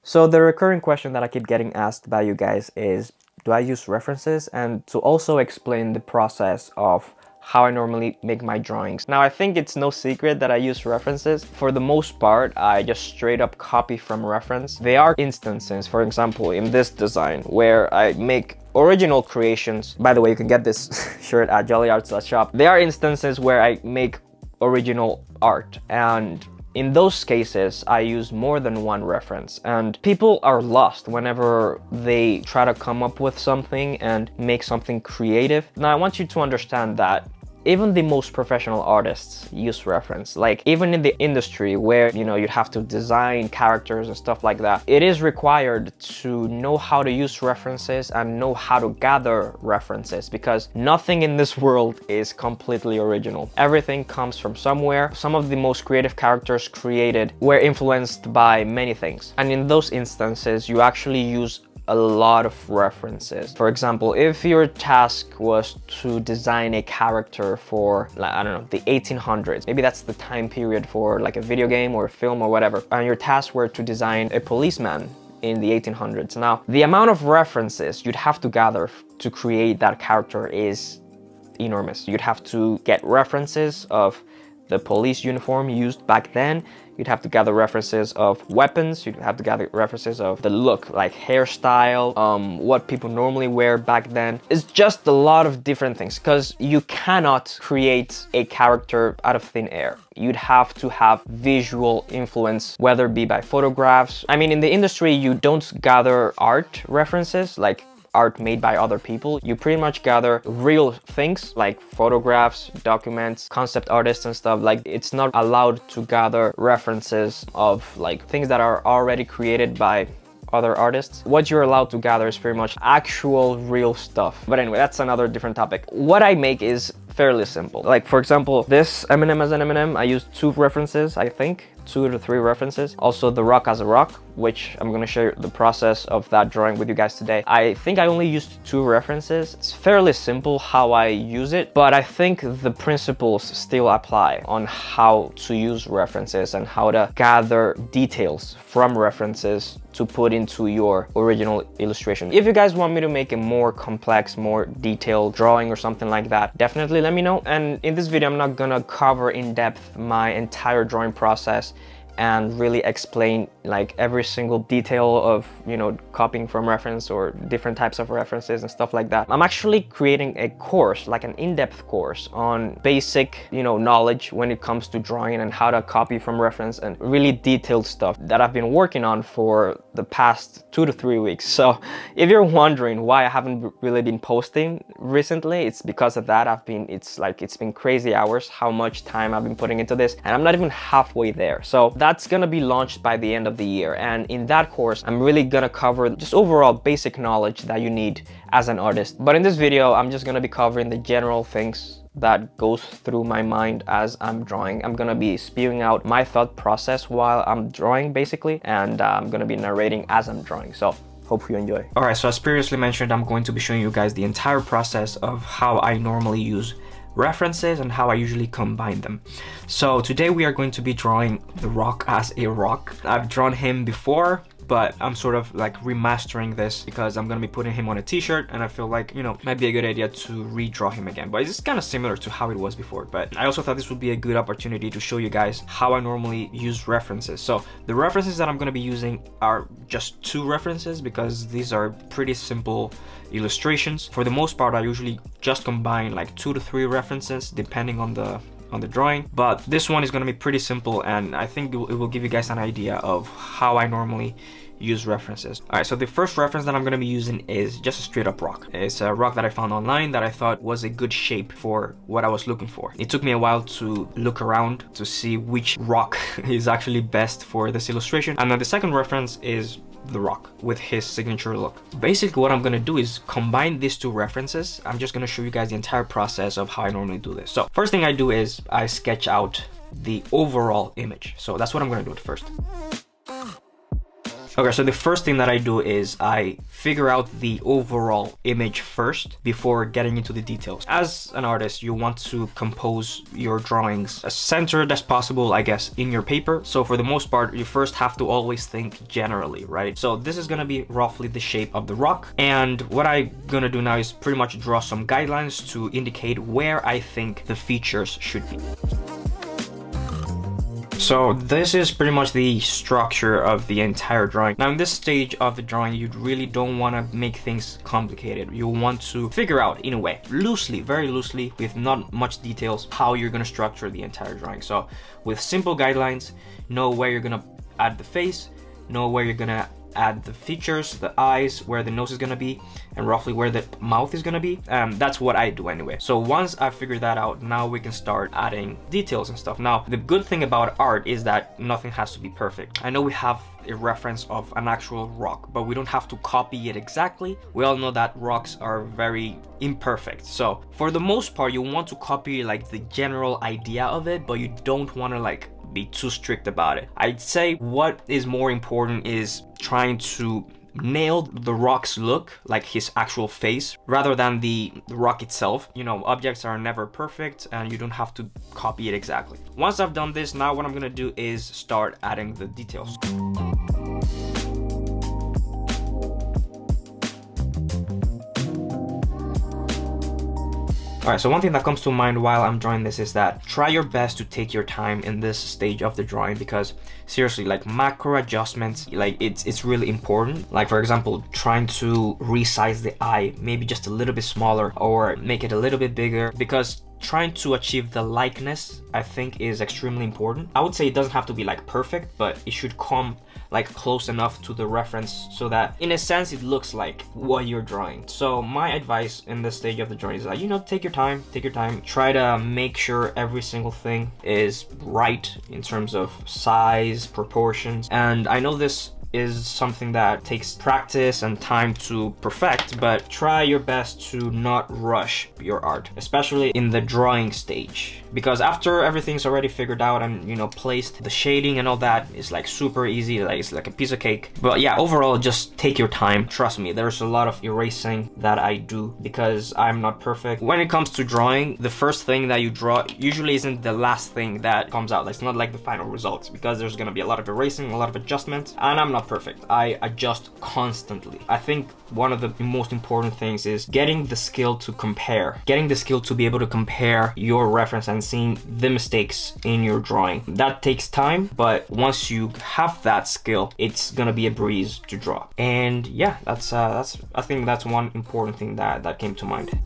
So the recurring question that I keep getting asked by you guys is, do I use references? And to also explain the process of how I normally make my drawings. Now, I think it's no secret that I use references. For the most part, I just straight up copy from reference. There are instances, for example, in this design where I make original creations. By the way, you can get this shirt at jollyarts.shop. There are instances where I make original art, and in those cases, I use more than one reference, and people are lost whenever they try to come up with something and make something creative. Now, I want you to understand that even the most professional artists use reference. Like, even in the industry where, you know, you'd have to design characters and stuff like that, it is required to know how to use references and know how to gather references, because nothing in this world is completely original. Everything comes from somewhere. Some of the most creative characters created were influenced by many things. And in those instances, you actually use a lot of references. For example, if your task was to design a character for, like, I don't know, the 1800s, maybe that's the time period for like a video game or a film or whatever, and your task were to design a policeman in the 1800s. Now, the amount of references you'd have to gather to create that character is enormous. You'd have to get references of the police uniform used back then. You'd have to gather references of weapons. You'd have to gather references of the look, like hairstyle, what people normally wear back then. It's just a lot of different things, because you cannot create a character out of thin air. You'd have to have visual influence, whether it be by photographs. I mean, in the industry, you don't gather art references, like art made by other people. You pretty much gather real things like photographs, documents, concept artists and stuff. Like, it's not allowed to gather references of like things that are already created by other artists. What you're allowed to gather is pretty much actual real stuff. But anyway, that's another different topic. What I make is fairly simple. Like, for example, this Eminem as an Eminem, I used 2 references, I think. 2 to 3 references. Also The Rock as a Rock, which I'm gonna share the process of that drawing with you guys today. I think I only used 2 references. It's fairly simple how I use it, but I think the principles still apply on how to use references and how to gather details from references to put into your original illustration. If you guys want me to make a more complex, more detailed drawing or something like that, definitely let me know. And in this video, I'm not gonna cover in depth my entire drawing process and really explain like every single detail of, you know, copying from reference or different types of references and stuff like that. I'm actually creating a course, like an in-depth course on basic, you know, knowledge when it comes to drawing and how to copy from reference, and really detailed stuff that I've been working on for the past 2 to 3 weeks. So if you're wondering why I haven't really been posting recently, it's because of that. It's been crazy hours how much time I've been putting into this, and I'm not even halfway there. So that's gonna be launched by the end of the year, and in that course I'm really gonna cover just overall basic knowledge that you need as an artist. But in this video, I'm just gonna be covering the general things that goes through my mind as I'm drawing. I'm gonna be spewing out my thought process while I'm drawing, basically, and I'm gonna be narrating as I'm drawing. So hope you enjoy. All right, so as previously mentioned, I'm going to be showing you guys the entire process of how I normally use references and how I usually combine them. So today we are going to be drawing The Rock as a rock. I've drawn him before, but I'm sort of like remastering this because I'm gonna be putting him on a t-shirt, and I feel like, you know, it might be a good idea to redraw him again. But it's kind of similar to how it was before, but I also thought this would be a good opportunity to show you guys how I normally use references. So the references that I'm gonna be using are just 2 references because these are pretty simple illustrations. For the most part, I usually just combine like 2 to 3 references depending on the drawing, but this one is going to be pretty simple, and I think it will give you guys an idea of how I normally use references. All right, so the first reference that I'm going to be using is just a straight up rock. It's a rock that I found online that I thought was a good shape for what I was looking for. It took me a while to look around to see which rock is actually best for this illustration. And then the second reference is The Rock with his signature look. Basically what I'm gonna do is combine these 2 references. I'm just gonna show you guys the entire process of how I normally do this. So first thing I do is I sketch out the overall image. So that's what I'm gonna do at first. Okay, so the first thing that I do is I figure out the overall image first before getting into the details. As an artist, you want to compose your drawings as centered as possible, I guess, in your paper. So for the most part, you first have to always think generally, right? So this is gonna be roughly the shape of the rock. And what I'm gonna do now is pretty much draw some guidelines to indicate where I think the features should be. So this is pretty much the structure of the entire drawing. Now in this stage of the drawing, you really don't want to make things complicated. You want to figure out, in a way, loosely, very loosely, with not much details, how you're going to structure the entire drawing. So with simple guidelines, know where you're going to add the face, know where you're going to add the features, the eyes, where the nose is gonna be, and roughly where the mouth is gonna be. That's what I do anyway. So once I figure that out, now we can start adding details and stuff. Now, the good thing about art is that nothing has to be perfect. I know we have a reference of an actual rock, but we don't have to copy it exactly. We all know that rocks are very imperfect. So for the most part, you want to copy like the general idea of it, but you don't want to like be too strict about it. I'd say what is more important is trying to nail the rock's look, like his actual face, rather than the rock itself. You know, objects are never perfect and you don't have to copy it exactly. Once I've done this, now what I'm gonna do is start adding the details. Alright, so one thing that comes to mind while I'm drawing this is that try your best to take your time in this stage of the drawing, because seriously, like macro adjustments, like it's really important. Like for example, trying to resize the eye, maybe just a little bit smaller or make it a little bit bigger, because trying to achieve the likeness, I think, is extremely important. I would say it doesn't have to be like perfect, but it should come like close enough to the reference so that in a sense it looks like what you're drawing. So my advice in this stage of the drawing is that, you know, take your time, try to make sure every single thing is right in terms of size, proportions. And I know this is something that takes practice and time to perfect, but try your best to not rush your art, especially in the drawing stage, because after everything's already figured out and, you know, placed, the shading and all that is like super easy, like it's like a piece of cake. But yeah, overall, just take your time. Trust me, there's a lot of erasing that I do because I'm not perfect. When it comes to drawing, the first thing that you draw usually isn't the last thing that comes out. Like, it's not like the final results, because there's gonna be a lot of erasing, a lot of adjustments, and I'm not perfect. I adjust constantly. I think one of the most important things is getting the skill to compare, getting the skill to be able to compare your reference and seeing the mistakes in your drawing. That takes time, but once you have that skill, it's gonna be a breeze to draw. And yeah, that's I think that's one important thing that came to mind.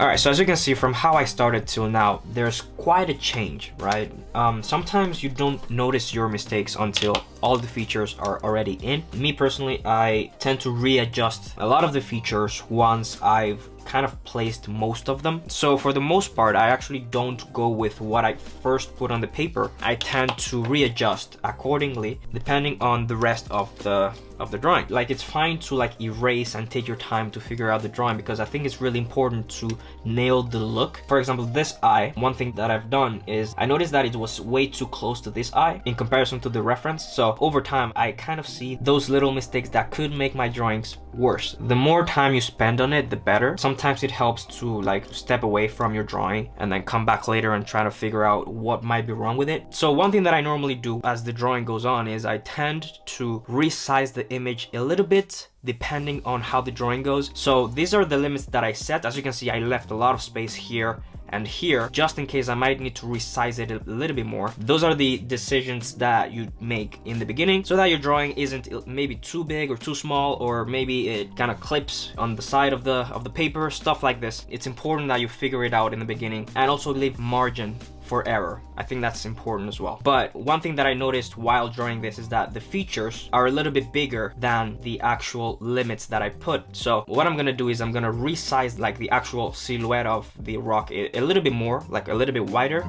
Alright, so as you can see from how I started till now, there's quite a change, right? Sometimes you don't notice your mistakes until all the features are already in. Me personally, I tend to readjust a lot of the features once I've kind of placed most of them. So for the most part, I actually don't go with what I first put on the paper. I tend to readjust accordingly depending on the rest of the drawing. Like, it's fine to like erase and take your time to figure out the drawing, because I think it's really important to nail the look. For example, this eye, one thing that I've done is I noticed that it was way too close to this eye in comparison to the reference. So over time, I kind of see those little mistakes that could make my drawings worse. The more time you spend on it, the better. Sometimes it helps to like step away from your drawing and then come back later and try to figure out what might be wrong with it. So one thing that I normally do as the drawing goes on is I tend to resize the image a little bit depending on how the drawing goes. So these are the limits that I set. As you can see, I left a lot of space here and here, just in case I might need to resize it a little bit more. Those are the decisions that you make in the beginning so that your drawing isn't maybe too big or too small, or maybe it kind of clips on the side of the paper, stuff like this. It's important that you figure it out in the beginning and also leave margin for error. I think that's important as well. But one thing that I noticed while drawing this is that the features are a little bit bigger than the actual limits that I put. So what I'm gonna do is I'm gonna resize like the actual silhouette of the rock a little bit more, like a little bit wider.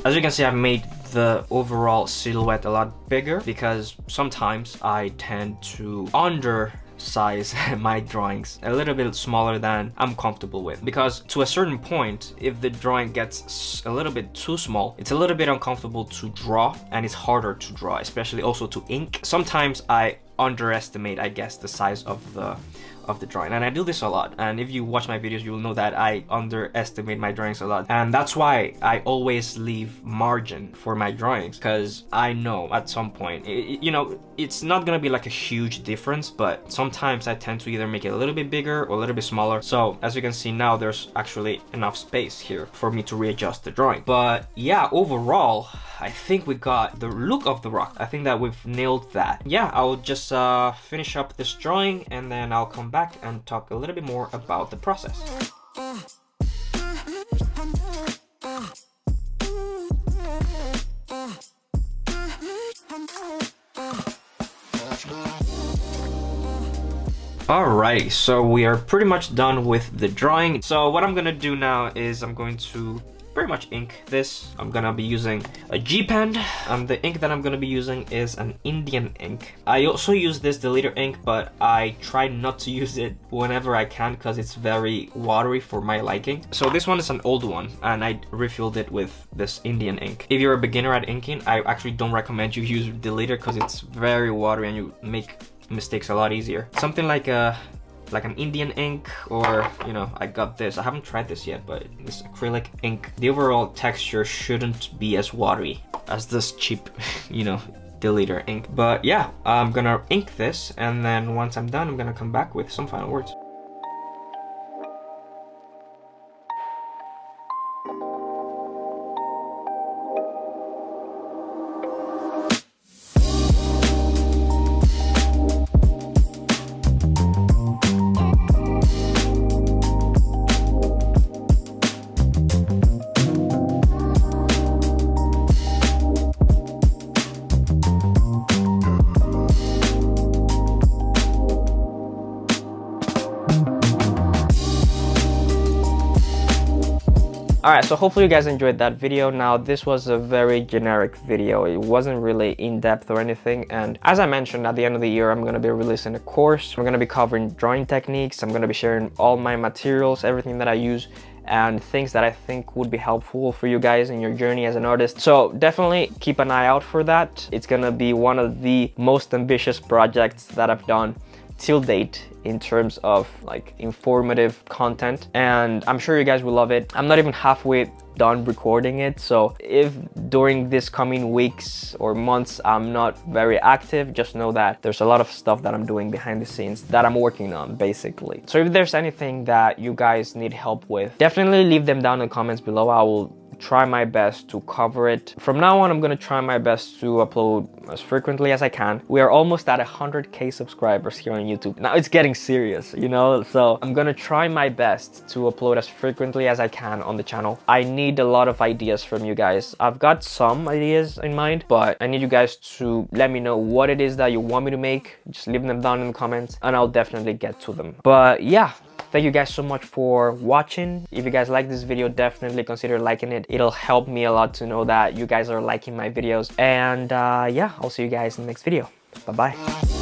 As you can see, I've made the overall silhouette a lot bigger because sometimes I tend to undersize my drawings a little bit smaller than I'm comfortable with, because to a certain point, if the drawing gets a little bit too small, it's a little bit uncomfortable to draw, and it's harder to draw, especially also to ink. Sometimes I underestimate, I guess, the size of the drawing, and I do this a lot, and if you watch my videos you will know that I underestimate my drawings a lot, and that's why I always leave margin for my drawings, because I know at some point you know, it's not gonna be like a huge difference, but sometimes I tend to either make it a little bit bigger or a little bit smaller. So as you can see now, there's actually enough space here for me to readjust the drawing. But yeah, overall I think we got the look of the rock. I think that we've nailed that. Yeah, I'll just finish up this drawing and then I'll come back and talk a little bit more about the process. Alright, so we are pretty much done with the drawing. So what I'm gonna do now is I'm going to pretty much ink this. I'm gonna be using a G pen. The ink that I'm gonna be using is an Indian ink. I also use this Deleter ink, but I try not to use it whenever I can because it's very watery for my liking. So this one is an old one and I refilled it with this Indian ink. If you're a beginner at inking, I actually don't recommend you use Deleter because it's very watery and you make mistakes a lot easier. Something like an Indian ink, or you know, I got this. I haven't tried this yet, but this acrylic ink, the overall texture shouldn't be as watery as this cheap, you know, Deleter ink. But yeah, I'm gonna ink this, and then once I'm done, I'm gonna come back with some final words. Alright, so hopefully you guys enjoyed that video. Now, this was a very generic video. It wasn't really in-depth or anything. And as I mentioned, at the end of the year, I'm going to be releasing a course. We're going to be covering drawing techniques. I'm going to be sharing all my materials, everything that I use, and things that I think would be helpful for you guys in your journey as an artist. So definitely keep an eye out for that. It's going to be one of the most ambitious projects that I've done till date in terms of like informative content, and I'm sure you guys will love it. I'm not even halfway done recording it, so if during this coming weeks or months I'm not very active, just know that there's a lot of stuff that I'm doing behind the scenes that I'm working on, basically. So if there's anything that you guys need help with, definitely leave them down in the comments below. I will try my best to cover it. From now on, I'm gonna try my best to upload as frequently as I can. We are almost at 100k subscribers here on YouTube. Now it's getting serious, you know, so I'm gonna try my best to upload as frequently as I can on the channel. I need a lot of ideas from you guys. I've got some ideas in mind, but I need you guys to let me know what it is that you want me to make. Just leave them down in the comments and I'll definitely get to them. But yeah, thank you guys so much for watching. If you guys like this video, definitely consider liking it. It'll help me a lot to know that you guys are liking my videos. And yeah, I'll see you guys in the next video. Bye-bye.